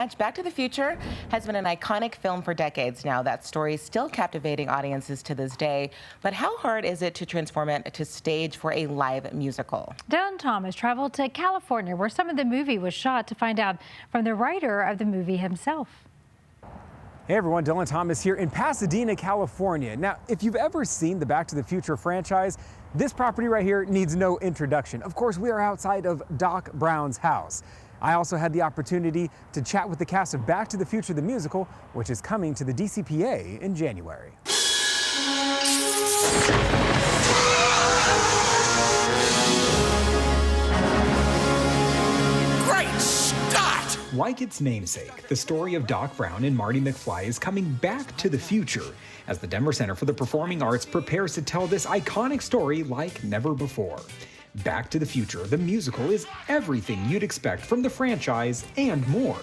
Back to the Future has been an iconic film for decades now. That story is still captivating audiences to this day. But how hard is it to transform it to stage for a live musical? Dylan Thomas traveled to California, where some of the movie was shot, to find out from the writer of the movie himself. Hey everyone, Dylan Thomas here in Pasadena, California. Now, if you've ever seen the Back to the Future franchise, this property right here needs no introduction. Of course, we are outside of Doc Brown's house. I also had the opportunity to chat with the cast of Back to the Future the Musical, which is coming to the DCPA in January. Great Scott! Like its namesake, the story of Doc Brown and Marty McFly is coming back to the future as the Denver Center for the Performing Arts prepares to tell this iconic story like never before. Back to the Future, the musical, is everything you'd expect from the franchise and more.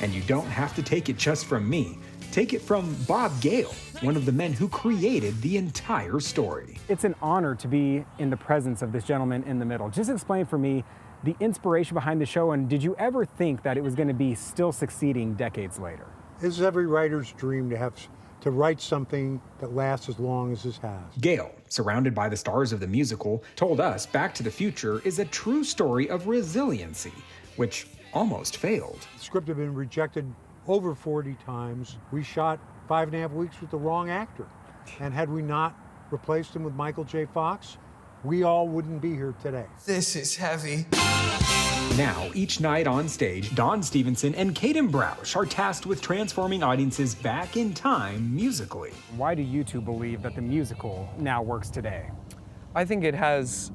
And you don't have to take it just from me. Take it from Bob Gale, one of the men who created the entire story. It's an honor to be in the presence of this gentleman in the middle. Just explain for me the inspiration behind the show, and did you ever think that it was going to be still succeeding decades later? It's every writer's dream to write something that lasts as long as this has. Gale, surrounded by the stars of the musical, told us Back to the Future is a true story of resiliency, which almost failed. The script had been rejected over 40 times. We shot 5.5 weeks with the wrong actor. And had we not replaced him with Michael J. Fox, we all wouldn't be here today. This is heavy. Now, each night on stage, Dawn Stevenson and Kaden Broush are tasked with transforming audiences back in time musically. Why do you two believe that the musical now works today? I think it has,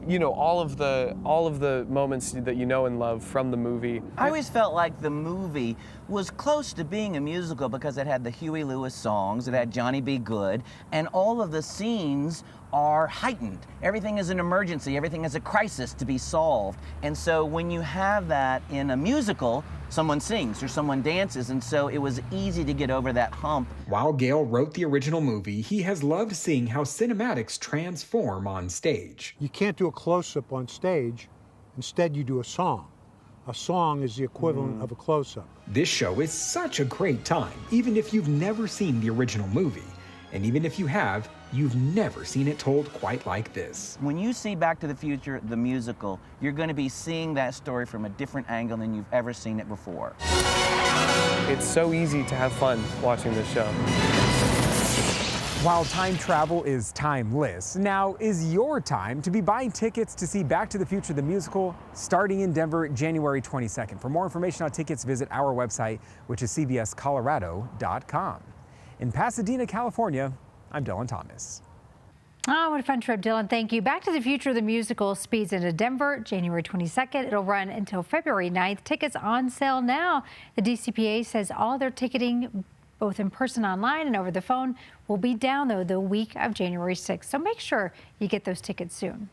all of the moments that you know and love from the movie. I always felt like the movie was close to being a musical because it had the Huey Lewis songs, it had Johnny B. Good, and all of the scenes are heightened. Everything is an emergency, everything is a crisis to be solved. And so when you have that in a musical, someone sings or someone dances, and so it was easy to get over that hump. While Gale wrote the original movie, he has loved seeing how cinematics transform on stage. You can't do a close-up on stage. Instead, you do a song. A song is the equivalent of a close-up. This show is such a great time, even if you've never seen the original movie. And even if you have, you've never seen it told quite like this. When you see Back to the Future, the musical, you're going to be seeing that story from a different angle than you've ever seen it before. It's so easy to have fun watching this show. While time travel is timeless, now is your time to be buying tickets to see Back to the Future the Musical starting in Denver January 22nd. For more information on tickets, visit our website, which is cbscolorado.com. In Pasadena, California, I'm Dylan Thomas. Oh, what a fun trip, Dylan. Thank you. Back to the Future, the musical, speeds into Denver January 22nd. It'll run until February 9th. Tickets on sale now. The DCPA says all their ticketing, both in person, online, and over the phone, will be down, though, the week of January 6th. So make sure you get those tickets soon.